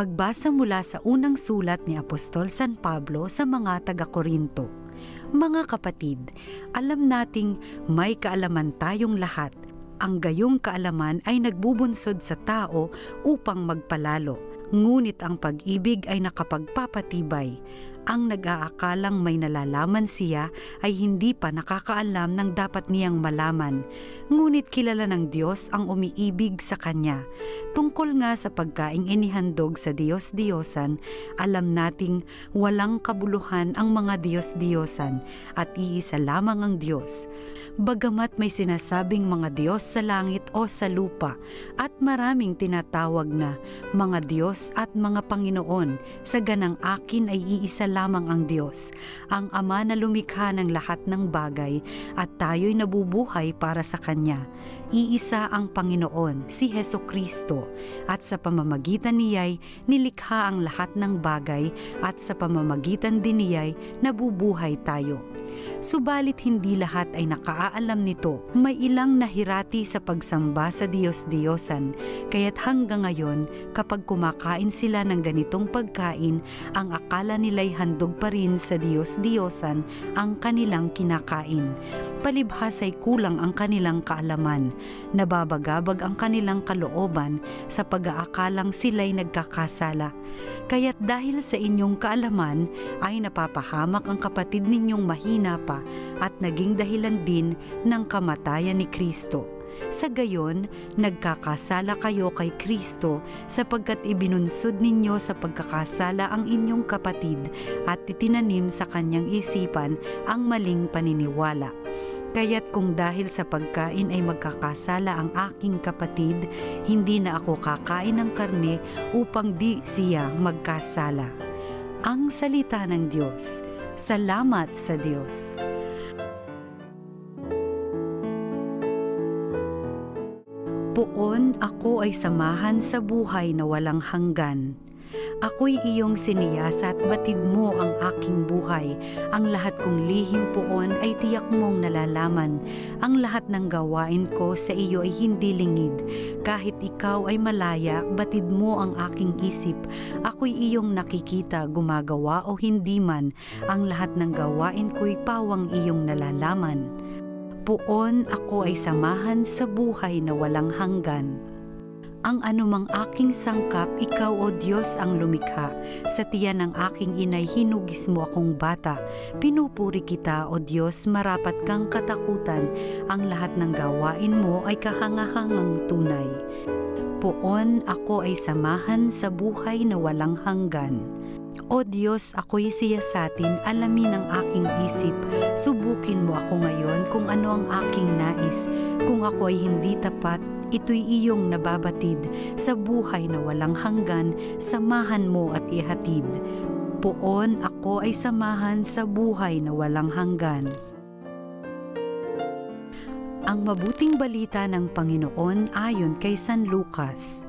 Pagbasa mula sa unang sulat ni Apostol San Pablo sa mga taga-Korinto. Mga kapatid, alam nating may kaalaman tayong lahat. Ang gayong kaalaman ay nagbubunsod sa tao upang magpalalo. Ngunit ang pag-ibig ay nakapagpapatibay. Ang nag-aakalang may nalalaman siya ay hindi pa nakakaalam ng dapat niyang malaman. Ngunit kilala ng Diyos ang umiibig sa Kanya. Tungkol nga sa pagkaing inihandog sa Diyos-Diyosan, alam nating walang kabuluhan ang mga Diyos-Diyosan at iisa lamang ang Diyos. Bagamat may sinasabing mga Diyos sa langit o sa lupa at maraming tinatawag na mga Diyos at mga Panginoon, sa ganang akin ay iisa lamang ang Diyos, ang Ama na lumikha ng lahat ng bagay at tayo'y nabubuhay para sa Kanya. Iisa ang Panginoon, si Hesukristo, at sa pamamagitan niya'y nilikha ang lahat ng bagay at sa pamamagitan din niya'y nabubuhay tayo. Subalit hindi lahat ay nakaalam nito. May ilang nahirati sa pagsamba sa Diyos-Diyosan, kaya't hanggang ngayon kapag kumakain sila ng ganitong pagkain, ang akala nila'y handog pa rin sa Diyos-Diyosan ang kanilang kinakain. Palibhas ay kulang ang kanilang kaalaman, nababagabag ang kanilang kalooban sa pag-aakalang sila'y nagkakasala. Kaya't dahil sa inyong kaalaman ay napapahamak ang kapatid ninyong mahina pa at naging dahilan din ng kamatayan ni Kristo. Sa gayon, nagkakasala kayo kay Kristo sapagkat ibinunsod ninyo sa pagkakasala ang inyong kapatid at itinanim sa kanyang isipan ang maling paniniwala. Kaya't kung dahil sa pagkain ay magkakasala ang aking kapatid, hindi na ako kakain ng karne upang di siya magkasala. Ang salita ng Diyos. Salamat sa Diyos. Poon ako ay samahan sa buhay na walang hanggan. Ako'y iyong siniyasa at batid mo ang aking buhay. Ang lahat kong lihim poon ay tiyak mong nalalaman. Ang lahat ng gawain ko sa iyo ay hindi lingid. Kahit ikaw ay malaya, batid mo ang aking isip. Ako'y iyong nakikita, gumagawa o hindi man. Ang lahat ng gawain ko'y pawang iyong nalalaman. Poon ako ay samahan sa buhay na walang hanggan. Ang anumang aking sangkap, ikaw o Diyos ang lumikha. Sa tiyan ng aking inay, hinugis mo akong bata. Pinupuri kita o Diyos, marapat kang katakutan. Ang lahat ng gawain mo ay kahangahangang tunay. Poon ako ay samahan sa buhay na walang hanggan. O Diyos, ako'y siyasatin, alamin ang aking isip. Subukin mo ako ngayon kung ano ang aking nais. Kung ako ay hindi tapat, ito'y iyong nababatid. Sa buhay na walang hanggan, samahan mo at ihatid. Poon ako ay samahan sa buhay na walang hanggan. Ang mabuting balita ng Panginoon ayon kay San Lucas.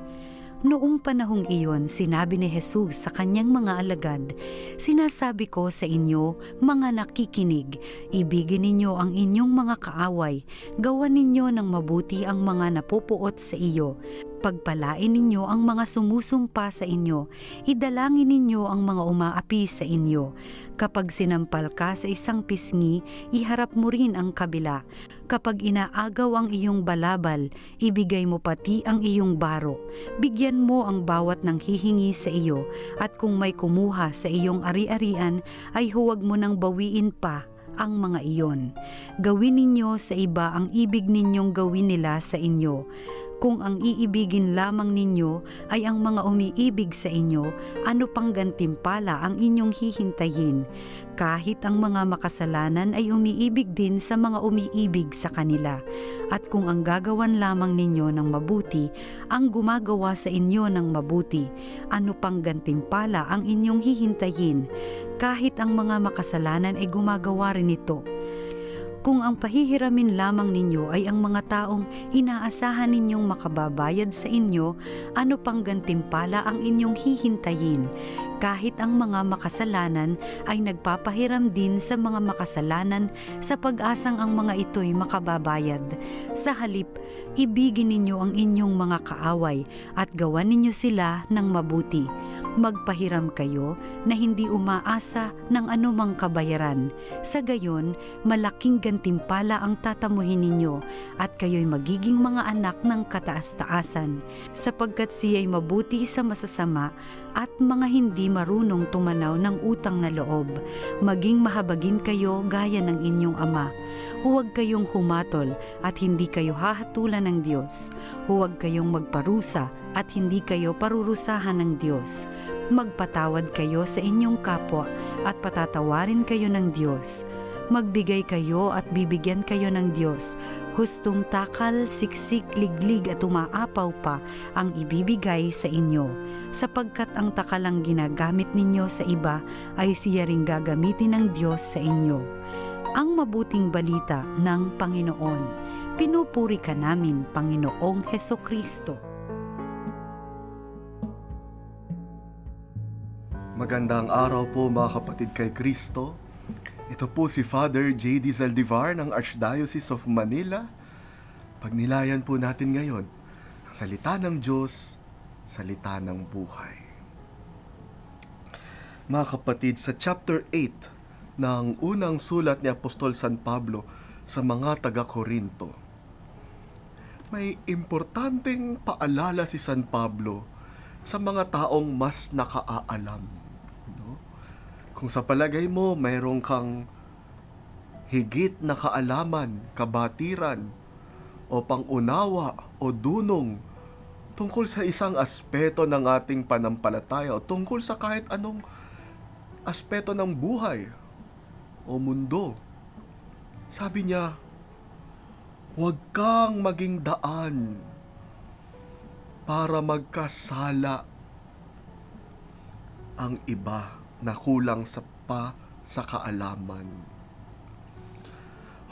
Noong panahong iyon, sinabi ni Jesus sa kanyang mga alagad, "Sinasabi ko sa inyo, mga nakikinig, ibigin ninyo ang inyong mga kaaway, gawan ninyo ng mabuti ang mga napupuot sa iyo, pagpalain ninyo ang mga sumusumpa sa inyo, idalangin ninyo ang mga umaapi sa inyo. Kapag sinampal ka sa isang pisngi, iharap mo rin ang kabila. Kapag inaagaw ang iyong balabal, ibigay mo pati ang iyong baro. Bigyan mo ang bawat nang hihingi sa iyo, at kung may kumuha sa iyong ari-arian, ay huwag mo nang bawiin pa ang mga iyon. Gawin ninyo sa iba ang ibig ninyong gawin nila sa inyo. Kung ang iibigin lamang ninyo ay ang mga umiibig sa inyo, ano pang gantimpala ang inyong hihintayin? Kahit ang mga makasalanan ay umiibig din sa mga umiibig sa kanila. At kung ang gagawan lamang ninyo ng mabuti, ang gumagawa sa inyo ng mabuti, ano pang gantimpala ang inyong hihintayin? Kahit ang mga makasalanan ay gumagawa rin ito. Kung ang pahihiramin lamang ninyo ay ang mga taong inaasahan ninyong makababayad sa inyo, ano pang gantimpala ang inyong hihintayin? Kahit ang mga makasalanan ay nagpapahiram din sa mga makasalanan sa pag-asang ang mga ito'y makababayad. Sa halip, ibigin ninyo ang inyong mga kaaway at gawan ninyo sila ng mabuti. Magpahiram kayo na hindi umaasa ng anumang kabayaran. Sa gayon, malaking gantimpala ang tatamuhin ninyo at kayo'y magiging mga anak ng kataas-taasan, sapagkat siya'y mabuti sa masasama at mga hindi marunong tumanaw ng utang na loob. Maging mahabagin kayo gaya ng inyong ama. Huwag kayong humatol at hindi kayo hahatulan ng Diyos. Huwag kayong magparusa at hindi kayo parurusahan ng Diyos. Magpatawad kayo sa inyong kapwa at patatawarin kayo ng Diyos. Magbigay kayo at bibigyan kayo ng Diyos. Hustong takal, siksik, liglig at umaapaw pa ang ibibigay sa inyo, sapagkat ang takalang ginagamit ninyo sa iba ay siya ring gagamitin ng Diyos sa inyo. Ang mabuting balita ng Panginoon. Pinupuri ka namin, Panginoong Hesukristo. Magandang araw po mga kapatid kay Kristo. Ito po si Father J.D. Zaldivar ng Archdiocese of Manila. Pagnilayan po natin ngayon ang salita ng Diyos, salita ng buhay. Mga kapatid, sa chapter 8 ng unang sulat ni Apostol San Pablo sa mga taga-Korinto, may importanteng paalala si San Pablo sa mga taong mas nakaaalam. Kung sa palagay mo, mayroon kang higit na kaalaman, kabatiran, o pangunawa, o dunong tungkol sa isang aspeto ng ating panampalataya, o tungkol sa kahit anong aspeto ng buhay o mundo. Sabi niya, huwag kang maging daan para magkasala ang iba na kulang sa kaalaman.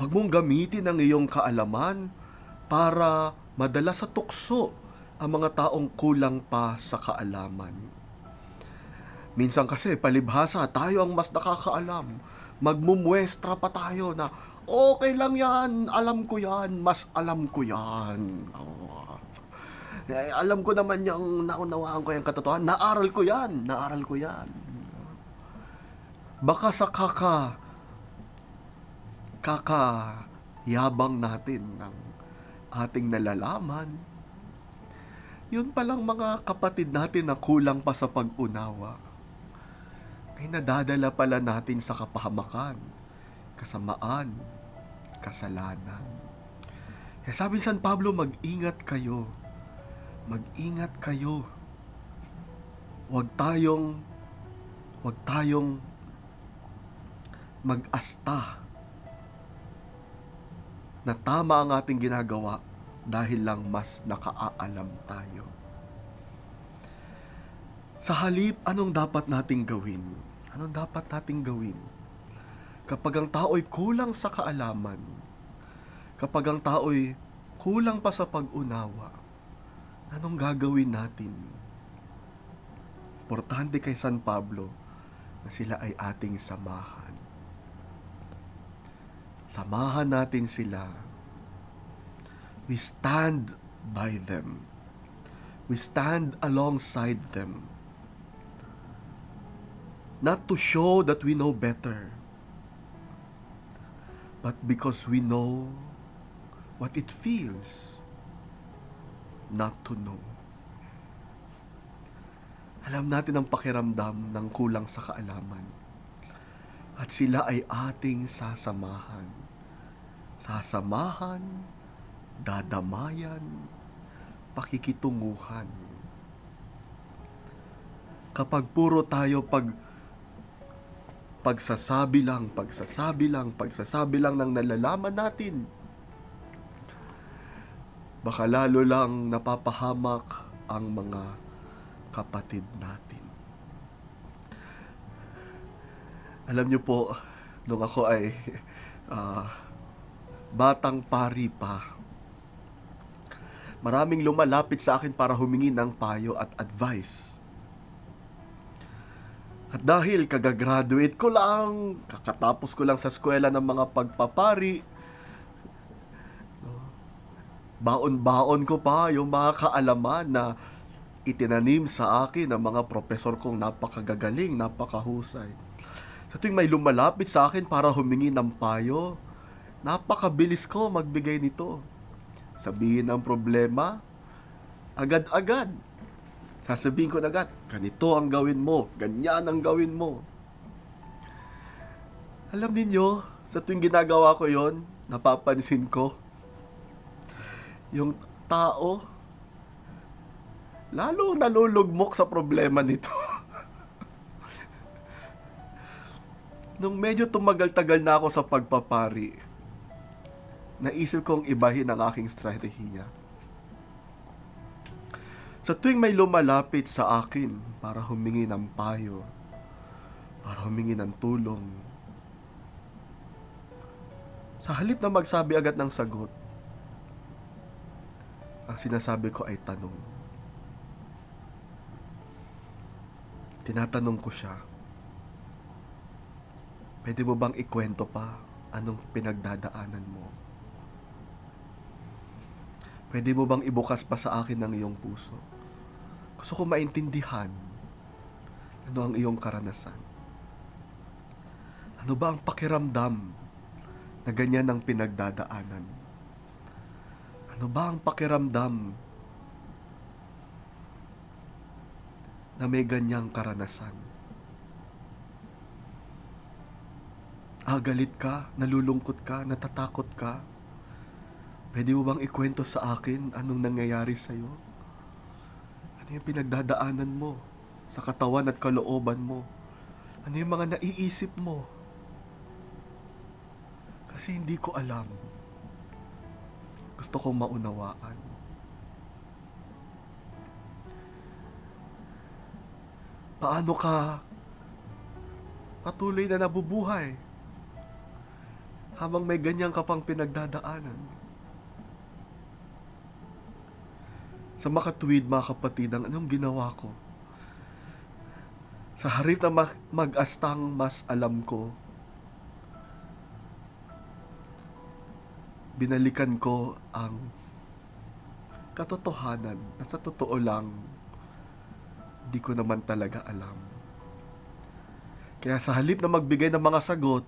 Huwag mong gamitin ang iyong kaalaman para madala sa tukso ang mga taong kulang pa sa kaalaman. Minsan kasi palibhasa tayo ang mas nakakaalam. Magmumuestra pa tayo na okay lang yan, alam ko yan, mas alam ko yan. Alam ko naman yung naunawaan ko yung katotohanan. Naaral ko yan. Baka sa kakayabang natin ng ating nalalaman, yun palang mga kapatid natin na kulang pa sa pag-unawa, ay nadadala pala natin sa kapahamakan, kasamaan, kasalanan. Kaya sabi ni San Pablo, mag-ingat kayo. Huwag tayong mag-asta na tama ang ating ginagawa dahil lang mas nakaalam tayo. Sa halip, anong dapat nating gawin? Kapag ang tao'y kulang sa kaalaman, kapag ang tao'y kulang pa sa pag-unawa, anong gagawin natin? Importante kay San Pablo na sila ay ating samahan. Samahan natin sila. We stand by them. We stand alongside them. Not to show that we know better, but because we know what it feels not to know. Alam natin ang pakiramdam ng kulang sa kaalaman. At sila ay ating sasamahan. Dadamayan, pakikitunguhan. Kapag puro tayo pagsasabi lang ng nalalaman natin, baka lalo lang napapahamak ang mga kapatid natin. Alam niyo po, nung ako ay batang pari pa, maraming lumalapit sa akin para humingi ng payo at advice. At dahil kagagraduate ko lang, kakatapos ko lang sa eskwela ng mga pagpapari, baon-baon ko pa yung mga kaalaman na itinanim sa akin ng mga profesor kong napakagagaling, napakahusay. Sa tuwing may lumalapit sa akin para humingi ng payo, napakabilis ko magbigay nito. Sabihin ang problema, agad-agad. Sasabihin ko na agad, ganito ang gawin mo, ganyan ang gawin mo. Alam niyo, sa tuwing ginagawa ko yon, napapansin ko, yung tao, lalo nalulugmok sa problema nito. Nung medyo tumagal-tagal na ako sa pagpapari, naisip kong ibahin ang aking strategiya. Sa tuwing may lumalapit sa akin para humingi ng payo, para humingi ng tulong, sa halip na magsabi agad ng sagot, ang sinasabi ko ay tanong. Tinatanong ko siya, pwede mo bang ikwento pa anong pinagdadaanan mo? Pwede mo bang ibukas pa sa akin ang iyong puso? Gusto ko maintindihan ano ang iyong karanasan. Ano ba ang pakiramdam na ganyan ang pinagdadaanan? Ano ba ang pakiramdam na may ganyang karanasan? Galit ka, nalulungkot ka, natatakot ka? Pwede mo bang ikwento sa akin anong nangyayari sa'yo? Ano yung pinagdadaanan mo sa katawan at kalooban mo? Ano yung mga naiisip mo? Kasi hindi ko alam. Gusto kong maunawaan. Paano ka patuloy na nabubuhay habang may ganyan ka pang pinagdadaanan? Sa makatuwid, mga kapatid, ang anong ginawa ko? Sa harip na mag-astang mas alam ko, binalikan ko ang katotohanan na sa totoo lang, di ko naman talaga alam. Kaya sa halip na magbigay ng mga sagot,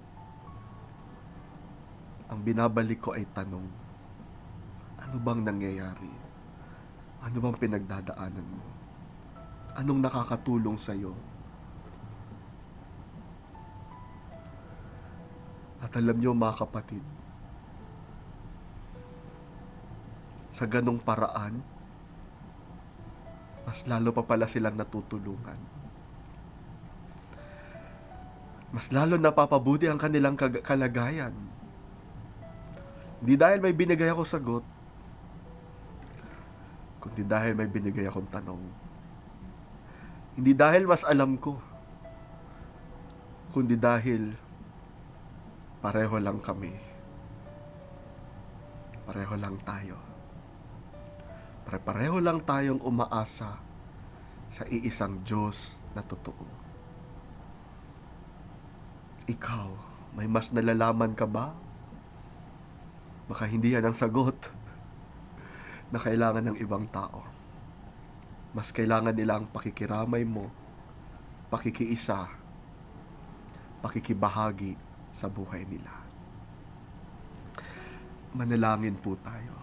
ang binabalik ko ay tanong. Ano bang nangyayari? Ano bang pinagdadaanan mo? Anong nakakatulong sa'yo? At alam niyo, mga kapatid, sa ganong paraan, mas lalo pa pala silang natutulungan. Mas lalo napapabuti ang kanilang kalagayan. Hindi dahil may binigay ako sagot, kundi dahil may binigay akong tanong. Hindi dahil mas alam ko, kundi dahil pareho lang kami. Pareho lang tayo. Pareho lang tayong umaasa sa iisang Diyos na totoo. Ikaw, may mas nalalaman ka ba? Baka hindi yan ang sagot na kailangan ng ibang tao. Mas kailangan nila ang pakikiramay mo, pakikiisa, pakikibahagi sa buhay nila. Manalangin po tayo.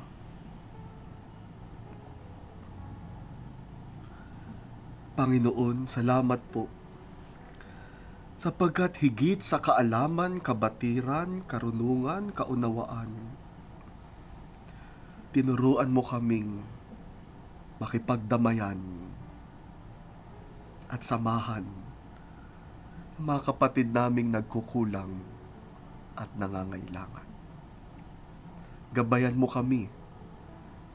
Panginoon, salamat po sapagkat higit sa kaalaman, kabatiran, karunungan, kaunawaan, tinuruan mo kaming makipagdamayan at samahan ang mga kapatid naming nagkukulang at nangangailangan. Gabayan mo kami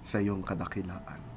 sa iyong kadakilaan.